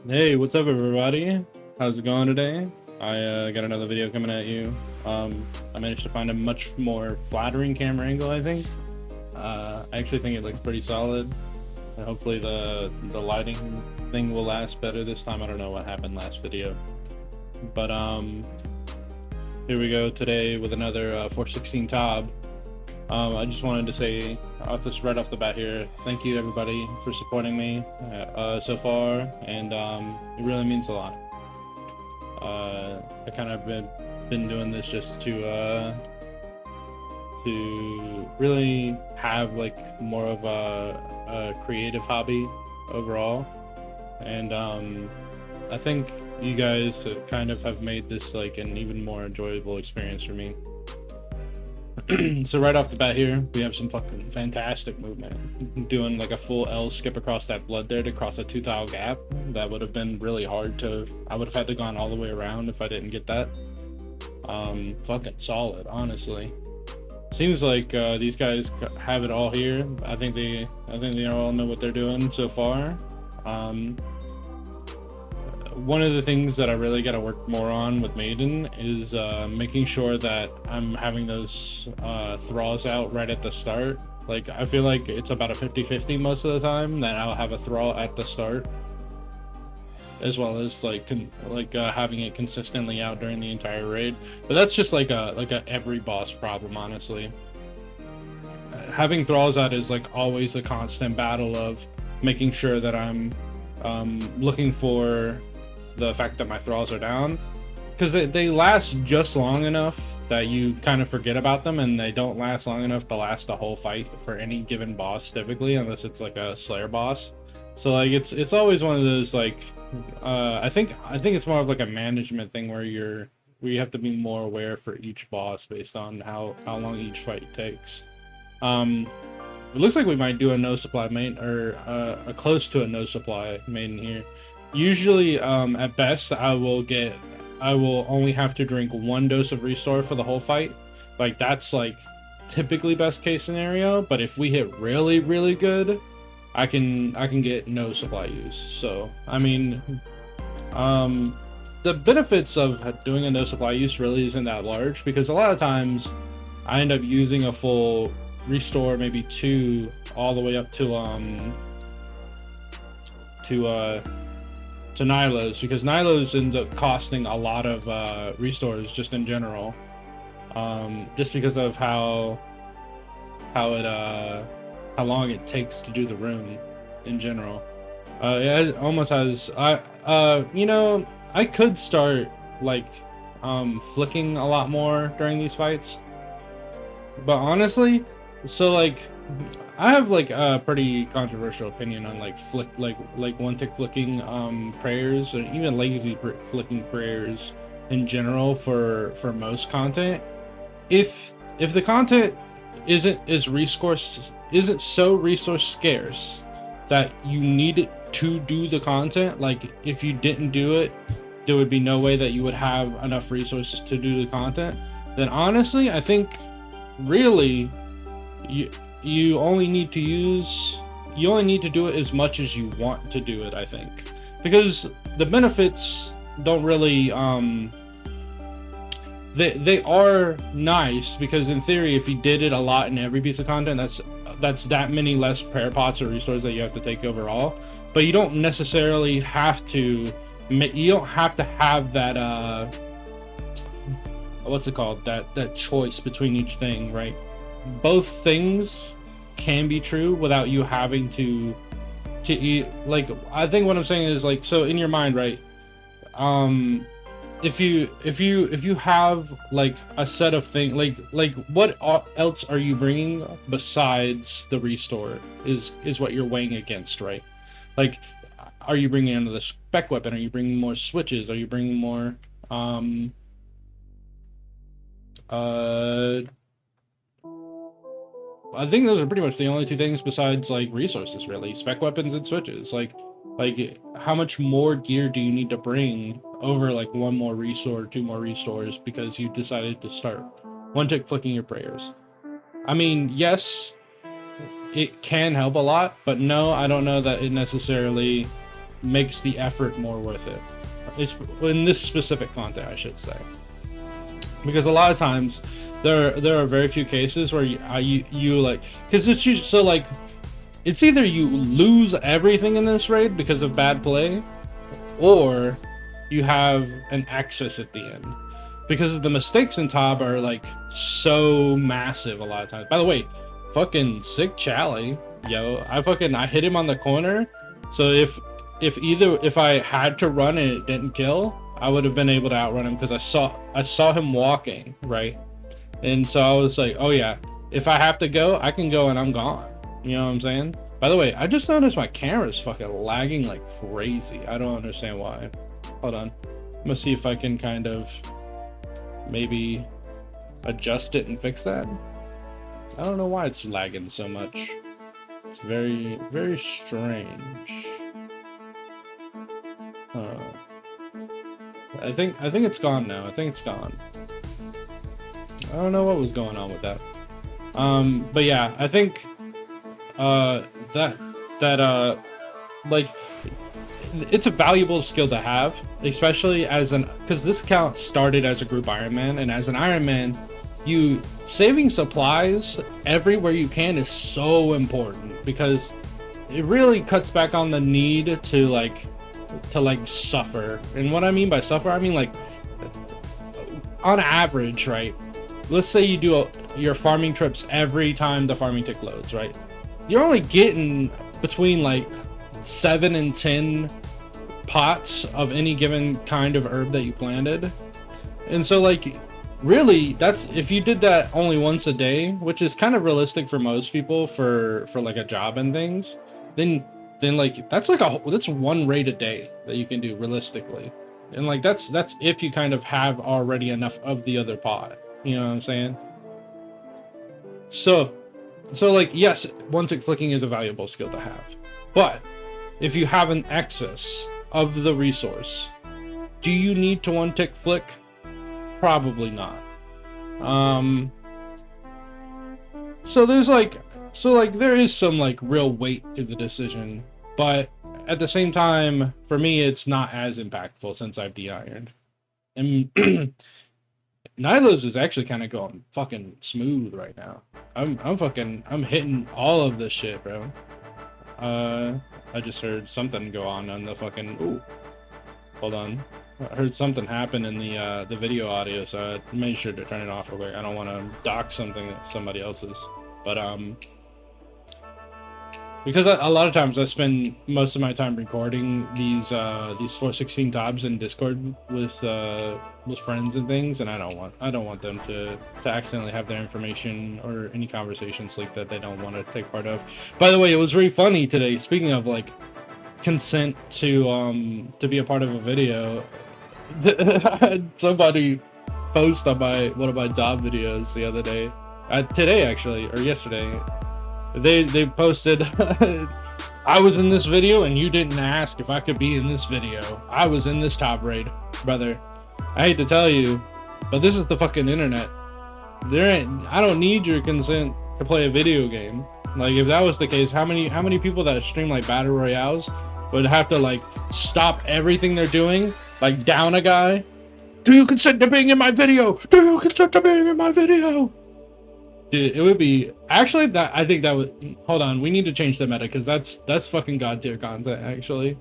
Hey, what's up, everybody? How's it going today? I got another video coming at you. I managed to find a much more flattering camera angle, I think. I actually think it looks pretty solid. And hopefully the lighting thing will last better this time. I don't know what happened last video. But here we go today with another 416 Tob. I just wanted to say right off the bat here, thank you everybody for supporting me so far, and it really means a lot. I kind of been doing this just to really have like more of a creative hobby overall, and I think you guys kind of have made this like an even more enjoyable experience for me. So right off the bat here, we have some fucking fantastic movement. Doing like a full L skip across that blood there to cross a 2-tile gap. That would have been really hard to... I would have had to gone all the way around if I didn't get that. Fucking solid, honestly. Seems like these guys have it all here. I think they all know what they're doing so far. One of the things that I really got to work more on with Maiden is making sure that I'm having those thralls out right at the start. Like, I feel like it's about a 50-50 most of the time that I'll have a thrall at the start, as well as like having it consistently out during the entire raid. But that's just like a every boss problem, honestly. Having thralls out is like always a constant battle of making sure that I'm looking for the fact that my thralls are down, because they last just long enough that you kind of forget about them, and they don't last long enough to last a whole fight for any given boss typically, unless it's like a Slayer boss. So like it's always one of those like I think it's more of like a management thing where you have to be more aware for each boss based on how long each fight takes. It looks like we might do a no supply main, or a close to a no supply main here. Usually, at best, I will only have to drink 1 dose of restore for the whole fight. Like, that's like typically best case scenario. But if we hit really, really good, I can get no supply use. So, I mean, the benefits of doing a no supply use really isn't that large, because a lot of times I end up using a full restore, maybe 2, all the way up to Nylo's, because Nylo's ends up costing a lot of restores just in general, just because of how long it takes to do the room in general. Yeah, it almost has you know, I could start like flicking a lot more during these fights, but honestly, so like I have like a pretty controversial opinion on like one tick flicking prayers, or even lazy flicking prayers in general for most content. If the content isn't so resource scarce that you need it to do the content, like if you didn't do it, there would be no way that you would have enough resources to do the content, then honestly I think really you only need to do it as much as you want to do it, I think, because the benefits don't really they are nice, because in theory if you did it a lot in every piece of content, that's that many less prayer pots or resources that you have to take overall. But you don't necessarily have to have that what's it called, that choice between each thing, right? Both things can be true without you having to eat. Like, I think what I'm saying is, like, so in your mind, right, if you have like a set of things, like what else are you bringing besides the restore is what you're weighing against, right? Like, are you bringing another spec weapon? Are you bringing more switches? Are you bringing more I think those are pretty much the only 2 things besides like resources, really. Spec weapons and switches. Like how much more gear do you need to bring over like 1 more restore, 2 more restores, because you decided to start one tick flicking your prayers? I mean, yes, it can help a lot, but no, I don't know that it necessarily makes the effort more worth it. It's in this specific content, I should say, because a lot of times there are very few cases where you like, because it's usually, so like, it's either you lose everything in this raid because of bad play, or you have an excess at the end, because the mistakes in TOB are like so massive a lot of times. By the way, fucking sick Chally, yo, I hit him on the corner, so if I had to run and it didn't kill, I would have been able to outrun him, because I saw him walking, right? And so I was like, oh yeah, if I have to go, I can go, and I'm gone. You know what I'm saying? By the way, I just noticed my camera's fucking lagging like crazy. I don't understand why. Hold on. I'm gonna see if I can kind of maybe adjust it and fix that. I don't know why it's lagging so much. It's very, very strange. I think it's gone now. I think it's gone. I don't know what was going on with that. But yeah, I think like, it's a valuable skill to have, especially as because this account started as a group Ironman, and as an Ironman, you saving supplies everywhere you can is so important, because it really cuts back on the need to like suffer. And what I mean by suffer, I mean like, on average, right? Let's say you do your farming trips every time the farming tick loads, right? You're only getting between like 7 and 10 pots of any given kind of herb that you planted. And so like, really, that's, if you did that only once a day, which is kind of realistic for most people for like a job and things, then like that's one raid a day that you can do realistically. And like that's if you kind of have already enough of the other pot, you know what I'm saying? So like, yes, one tick flicking is a valuable skill to have, but if you have an excess of the resource, do you need to one tick flick? Probably not. So there is some like real weight to the decision, but at the same time, for me, it's not as impactful since I've de-ironed. And Nylo's is actually kind of going fucking smooth right now. I'm hitting all of this shit, bro. I just heard something go on the fucking, ooh, hold on. I heard something happen in the video audio, so I made sure to turn it off real quick. I don't want to dock something that somebody else's, but because a lot of times I spend most of my time recording these 416 tabs in Discord with friends and things, and I don't want them to accidentally have their information or any conversations like that they don't want to take part of. By the way, it was really funny today. Speaking of like consent to be a part of a video, somebody posted on one of my job videos the other day, today actually, or yesterday. They posted, I was in this video and you didn't ask if I could be in this video. I was in this top raid, brother. I hate to tell you, but this is the fucking internet. I don't need your consent to play a video game. Like, if that was the case, how many people that stream like battle royales would have to like stop everything they're doing, like down a guy? Do you consent to being in my video? Do you consent to being in my video? Dude, it would be actually that. I think that would, hold on, we need to change the meta, because that's fucking god tier content actually.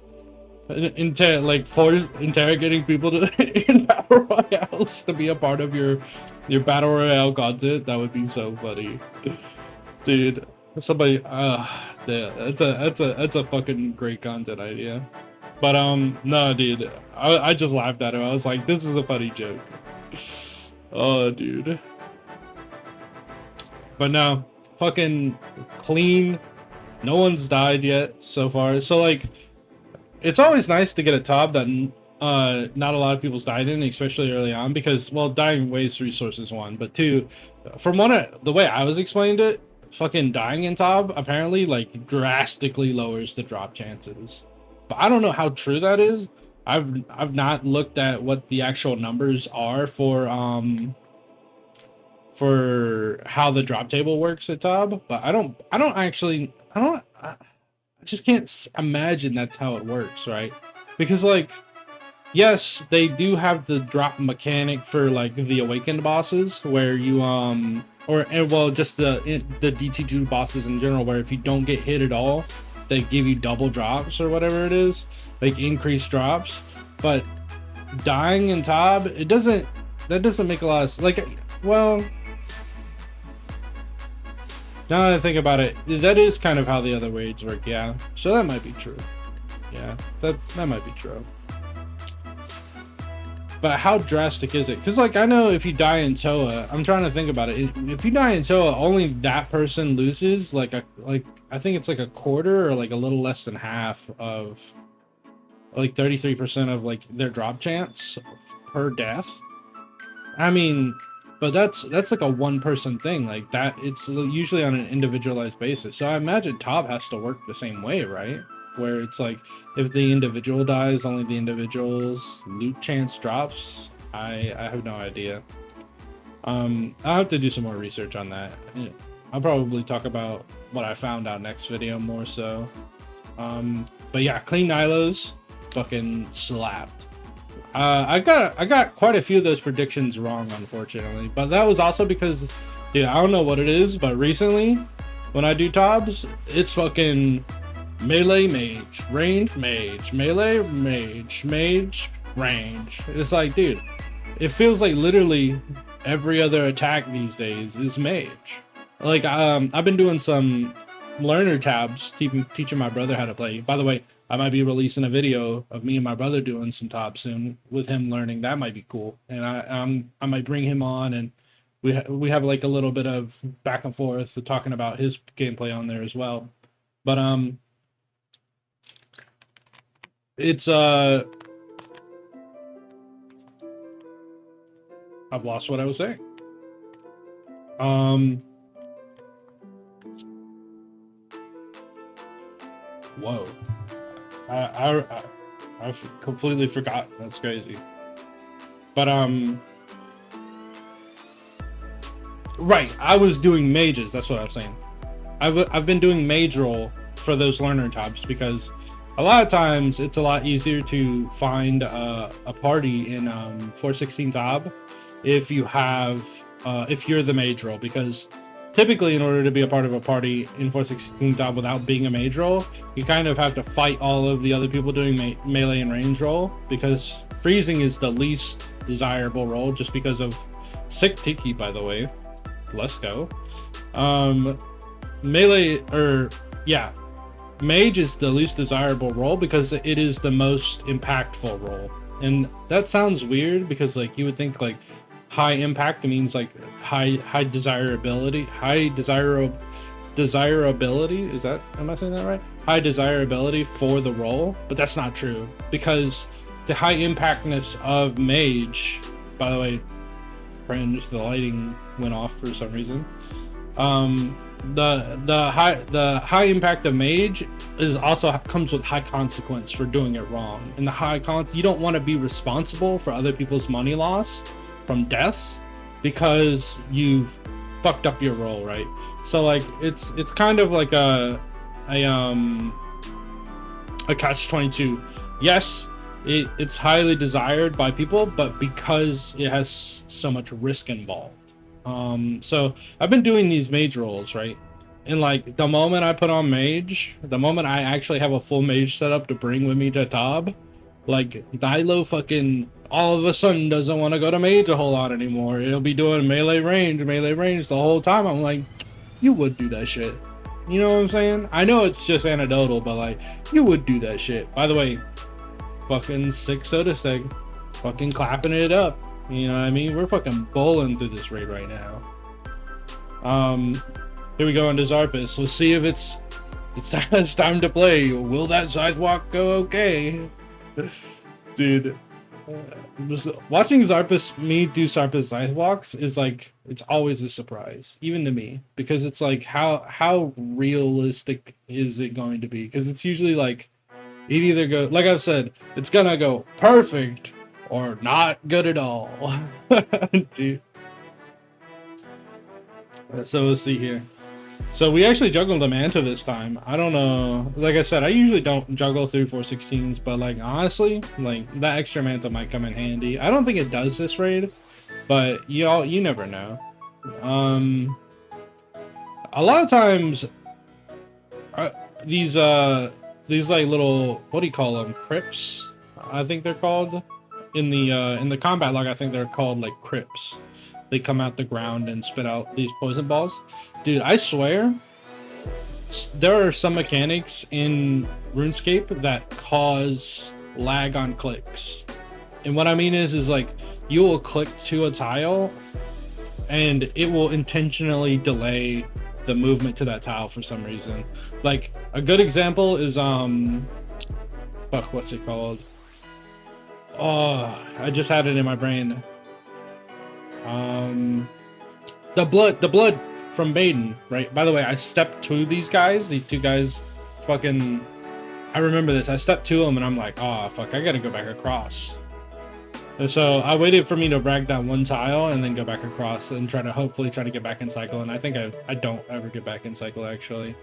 Interrogating people in battle royales to be a part of your battle royale content. That would be so funny, dude. Somebody, that's a fucking great content idea. But no, dude, I just laughed at him. I was like, this is a funny joke. Oh, dude. But no, fucking clean. No one's died yet so far. So like, it's always nice to get a top that not a lot of people's died in, especially early on, because, well, dying wastes resources, one, but two, from the way I was explained it, fucking dying in TOB apparently like drastically lowers the drop chances. But I don't know how true that is. I've not looked at what the actual numbers are for how the drop table works at TOB, but I just can't imagine that's how it works, right? Because like, yes, they do have the drop mechanic for like the awakened bosses, where you well, just the DT2 bosses in general, where if you don't get hit at all, they give you double drops or whatever it is, like increased drops. But dying in Tob, that doesn't make a lot of like, well, now that I think about it, that is kind of how the other raids work, yeah. So that might be true. Yeah, that might be true. But how drastic is it? Because like, I know if you die in Toa, I'm trying to think about it. If you die in Toa, only that person loses like I think it's like a quarter or like a little less than half of like 33% of like their drop chance per death. I mean, but that's like a one person thing like that. It's usually on an individualized basis. So I imagine Top has to work the same way, right? Where it's like if the individual dies, only the individual's loot chance drops. I have no idea. I'll have to do some more research on that. I'll probably talk about what I found out next video more so. But yeah, Clean Nilos fucking slapped. I got quite a few of those predictions wrong, unfortunately, but that was also because, dude, I don't know what it is, but recently when I do Tobs, it's fucking melee mage, range mage, melee mage, mage range. It's like, dude, it feels like literally every other attack these days is mage. Like, I've been doing some learner tabs, teaching my brother how to play. By the way, I might be releasing a video of me and my brother doing some tabs soon with him learning. That might be cool, and I might bring him on, and we have like a little bit of back and forth talking about his gameplay on there as well. But it's I've lost what I was saying. Whoa. I've completely forgot. That's crazy. But right, I was doing mages. That's what I was saying. I've been doing mage role for those learner tabs because a lot of times it's a lot easier to find a party in 416 tab if you have if you're the mage role, because typically in order to be a part of a party in 416 tab without being a mage role, you kind of have to fight all of the other people doing melee and range role, because freezing is the least desirable role just because of sick Tiki, by the way. Let's go. Melee, or yeah, mage is the least desirable role because it is the most impactful role. And that sounds weird because like you would think like high impact means like high desirability, desirability, is that, am I saying that right? High desirability for the role, but that's not true, because the high impactness of mage, by the way, cringe, the lighting went off for some reason. The high impact of mage is also comes with high consequence for doing it wrong, and the you don't want to be responsible for other people's money loss from deaths because you've fucked up your role, right? So like it's kind of like a catch-22. Yes, it's highly desired by people, but because it has so much risk involved. So I've been doing these mage roles, right? And like the moment I put on mage, the moment I actually have a full mage setup to bring with me to Tob, like Nilo fucking all of a sudden doesn't want to go to mage a whole lot anymore. It'll be doing melee range the whole time. I'm like, you would do that shit. You know what I'm saying? I know it's just anecdotal, but like, you would do that shit. By the way, fucking sick Soda Seg, fucking clapping it up. You know what I mean? We're fucking bowling through this raid right now. Here we go into Zarpus. Let's see if it's time to play. Will that sidewalk go okay? Dude, watching me do Zarpus sidewalks is like, it's always a surprise, even to me, because it's like, how realistic is it going to be? Because it's usually like, it either go, like I've said, it's gonna go perfect or not good at all. Dude. So let's see here. So we actually juggled a Manta this time. I don't know. Like I said, I usually don't juggle through 416s, but like honestly, like that extra Manta might come in handy. I don't think it does this raid, but you never know. A lot of times, these like little, what do you call them? Crypts, I think they're called. In the combat log, I think they're called like crypts. They come out the ground and spit out these poison balls. Dude, I swear, there are some mechanics in RuneScape that cause lag on clicks. And what I mean is like, you will click to a tile and it will intentionally delay the movement to that tile for some reason. Like, a good example is, fuck, what's it called? Oh, I just had it in my brain. The blood from Maiden, right? By the way, I stepped to these two guys, fucking, I remember this. I stepped to them and I'm like, oh fuck, I gotta go back across. And so I waited for me to brag that one tile and then go back across and hopefully try to get back in cycle. And I think I don't ever get back in cycle actually.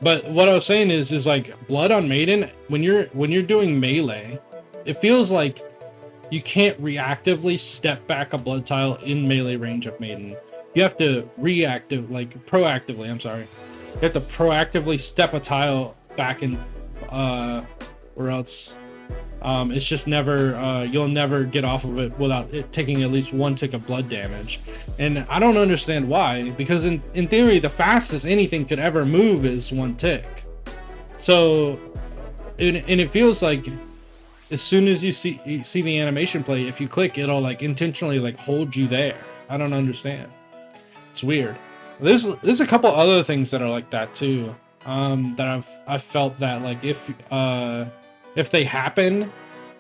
But what I was saying is like blood on Maiden, when you're doing melee, it feels like you can't reactively step back a blood tile in melee range of Maiden. You have to proactively, I'm sorry. You have to proactively step a tile back in, or else it's just never, you'll never get off of it without it taking at least one tick of blood damage. And I don't understand why, because in theory, the fastest anything could ever move is one tick. So, and it feels like as soon as you see the animation play, if you click, it'll like intentionally like hold you there. I don't understand. It's weird. There's a couple other things that are like that too. That I've felt that like if they happen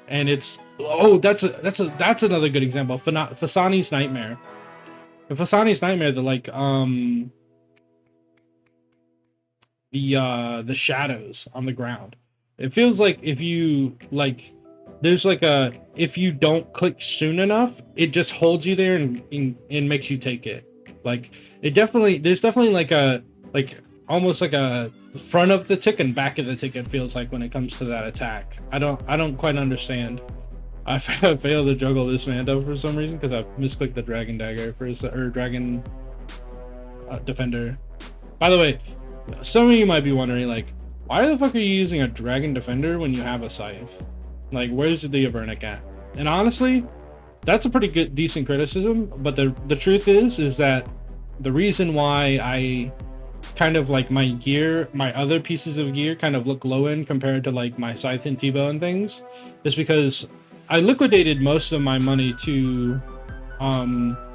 and it's, oh, that's another good example. Fasani's Nightmare. In Fasani's Nightmare, the shadows on the ground. It feels like if you like, there's like if you don't click soon enough, it just holds you there and makes you take it. Like there's definitely like almost like a front of the tick and back of the tick, it feels like, when it comes to that attack. I don't quite understand. I failed to juggle this Manta for some reason because I misclicked the Dragon Dagger or Dragon Defender. By the way, some of you might be wondering, like, why the fuck are you using a Dragon Defender when you have a Scythe? Like, where's the Avernic at? And honestly, that's a pretty decent criticism, but the truth is that the reason why I kind of like my other pieces of gear kind of look low end compared to like my Scythe and T-Bow and things is because I liquidated most of my money to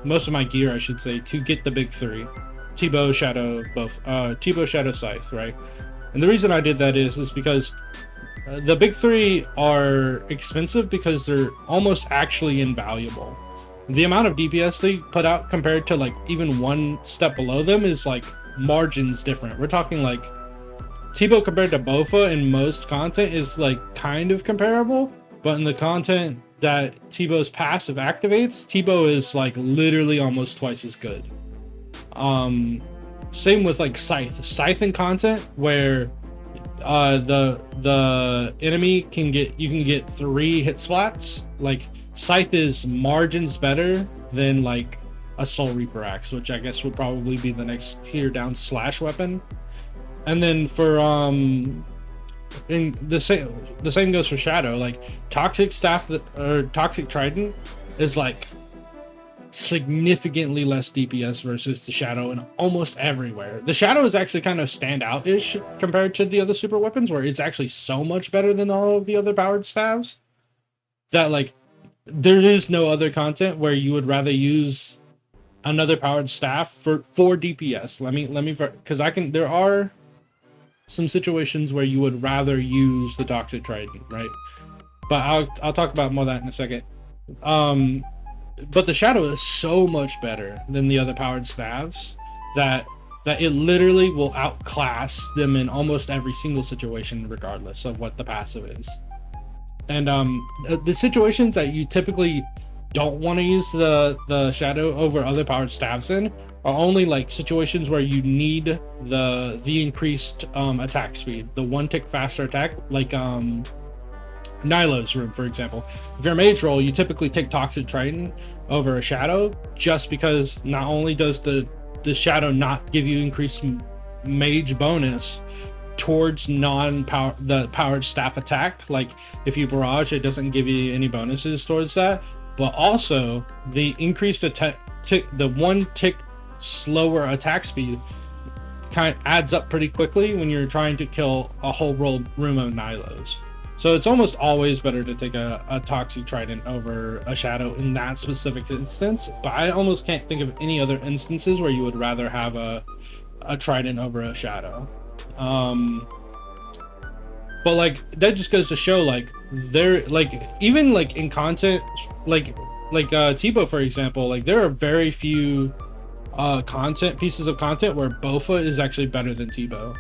most of my gear, I should say, to get the big three: T-Bow, Shadow, T-Bow, Shadow, Scythe, right? And the reason I did that is because the big three are expensive because they're almost actually invaluable. The amount of DPS they put out compared to like even one step below them is like margins different. We're talking like T-Bow compared to Bofa in most content is like kind of comparable, but in the content that T-Bow's passive activates, T-Bow is like literally almost twice as good. Same with like Scythe in content where the enemy you can get 3 hit splats. Like Scythe is margins better than like a Soul Reaper axe, which I guess would probably be the next tier down slash weapon. And then for and the same goes for Shadow. Like Toxic Staff or Toxic Trident is like significantly less DPS versus the Shadow in almost everywhere. The Shadow is actually kind of standout-ish compared to the other super weapons, where it's actually so much better than all of the other powered staves that like there is no other content where you would rather use another powered staff for DPS. Let me because there are some situations where you would rather use the Toxic Trident, right? But I'll talk about more of that in a second. But the Shadow is so much better than the other powered staves that it literally will outclass them in almost every single situation, regardless of what the passive is. And the situations that you typically don't want to use the Shadow over other powered staves in are only like situations where you need the increased attack speed, the 1 tick faster attack, like Nilo's room, for example. If you're a mage roll, you typically take Toxic Trident over a Shadow, just because not only does the Shadow not give you increased mage bonus towards the powered staff attack, like if you barrage, it doesn't give you any bonuses towards that, but also the increased attack the 1 tick slower attack speed kind of adds up pretty quickly when you're trying to kill a whole room of Nilos. So it's almost always better to take a Toxic Trident over a Shadow in that specific instance, but I almost can't think of any other instances where you would rather have a Trident over a Shadow. But like that just goes to show, like, there, like, even like in content, like Tebow, for example, like there are very few pieces of content where Bofa is actually better than Tebow.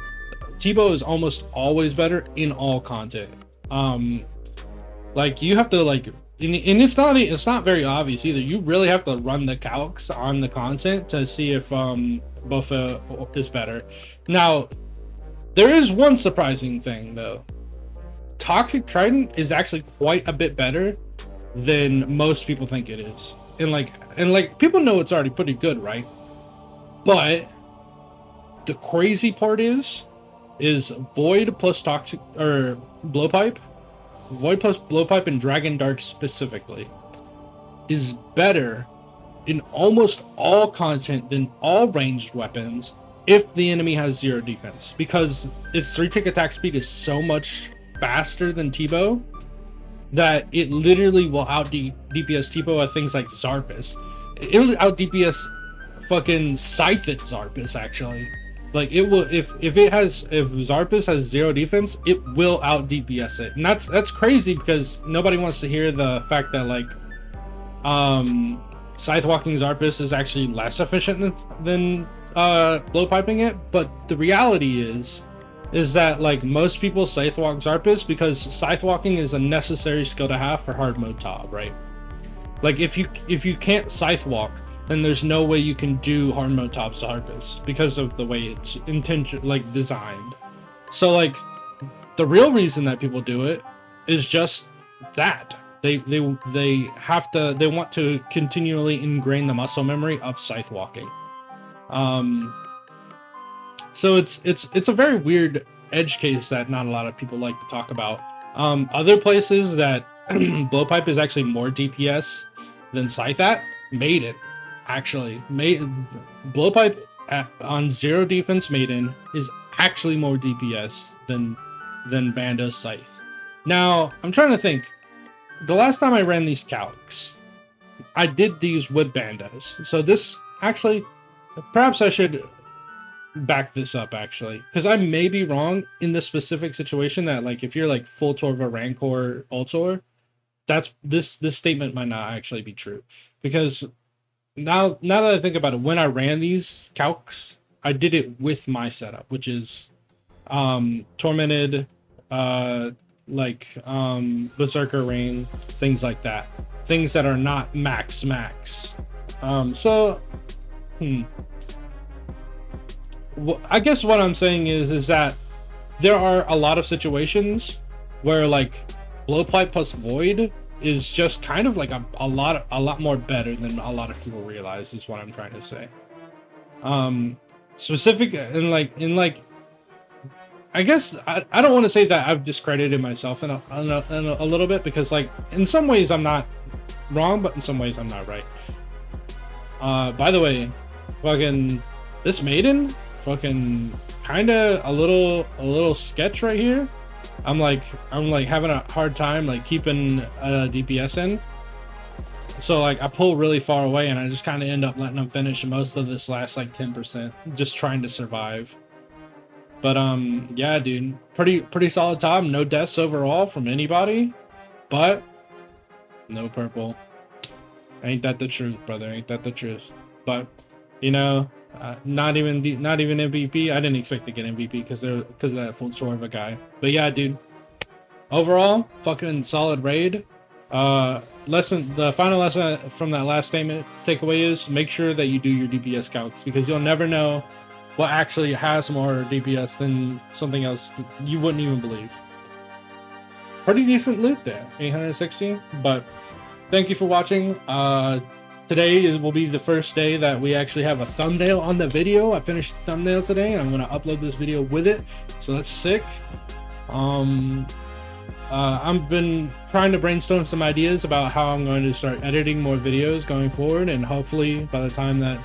Tebow is almost always better in all content. Like you have to like, and it's not very obvious either. You really have to run the calcs on the content to see if Bofa is better. Now, there is one surprising thing though. Toxic Trident is actually quite a bit better than most people think it is. And like people know it's already pretty good, right? But the crazy part is Void plus Toxic or Blowpipe, Void plus Blowpipe and Dragon Dart specifically is better in almost all content than all ranged weapons if the enemy has 0 defense, because its 3-tick attack speed is so much faster than Tebow that it literally will out DPS Tebow at things like Zarpus. It'll out DPS fucking Scythed Zarpus, actually. Like it will, if Zarpus has 0 defense, it will out DPS it. And that's crazy, because nobody wants to hear the fact that like Scythe Walking Zarpus is actually less efficient than Blowpiping it. But the reality is that like most people Scythe Walk Zarpus because Scythe Walking is a necessary skill to have for hard mode Tob, right? Like if you can't Scythe Walk, then there's no way you can do hard mode Tob Zarpus because of the way it's designed. So like the real reason that people do it is just that they want to continually ingrain the muscle memory of Scythe Walking. So it's a very weird edge case that not a lot of people like to talk about. Other places that Blowpipe is actually more DPS than Scythe at, Maiden. Actually, Blowpipe on 0 defense Maiden is actually more DPS than Bando's Scythe. Now, I'm trying to think. The last time I ran these calcs, I did these with Bandos. So this actually, perhaps I should back this up actually, because I may be wrong in this specific situation that like if you're like full Torva Rancor Ultor, that's this statement might not actually be true, because now that I think about it, when I ran these calcs, I did it with my setup, which is Tormented, Berserker Rain, things like that, things that are not max. I guess what I'm saying is that there are a lot of situations where like Blowpipe plus Void is just kind of like a lot more better than a lot of people realize, is what I'm trying to say. Specific and like I guess I don't want to say that I've discredited myself in a little bit, because like in some ways I'm not wrong, but in some ways I'm not right. By the way, fucking this Maiden, fucking kind of a little sketch right here. I'm like having a hard time like keeping DPS in, so like I pull really far away and I just kind of end up letting them finish most of this last like 10%, just trying to survive. But yeah dude, pretty solid time. No deaths overall from anybody, but no purple. Ain't that the truth, brother? Ain't that the truth? But you know, not even MVP. I didn't expect to get MVP because of that full Torva guy. But yeah, dude. Overall, fucking solid raid. The final lesson from that last statement takeaway is make sure that you do your DPS counts, because you'll never know what actually has more DPS than something else that you wouldn't even believe. Pretty decent loot there, 860. But thank you for watching. Today will be the first day that we actually have a thumbnail on the video. I finished the thumbnail today, and I'm going to upload this video with it, so that's sick. I've been trying to brainstorm some ideas about how I'm going to start editing more videos going forward, and hopefully by the time that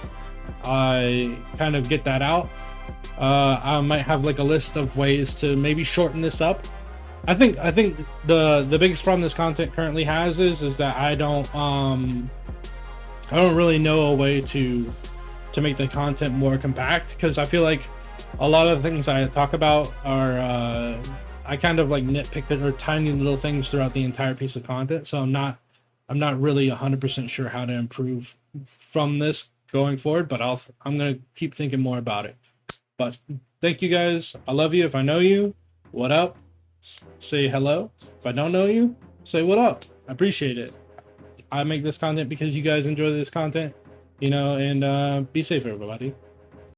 I kind of get that out, I might have like a list of ways to maybe shorten this up. I think the biggest problem this content currently has is that I don't really know a way to make the content more compact, because I feel like a lot of the things I talk about are I kind of like nitpick it, or tiny little things throughout the entire piece of content. So I'm not really 100% sure how to improve from this going forward, but I'm gonna keep thinking more about it. But thank you guys. I love you. If I know you, what up? Say hello. If I don't know you, say what up. I appreciate it. I make this content because you guys enjoy this content, you know, and be safe, everybody.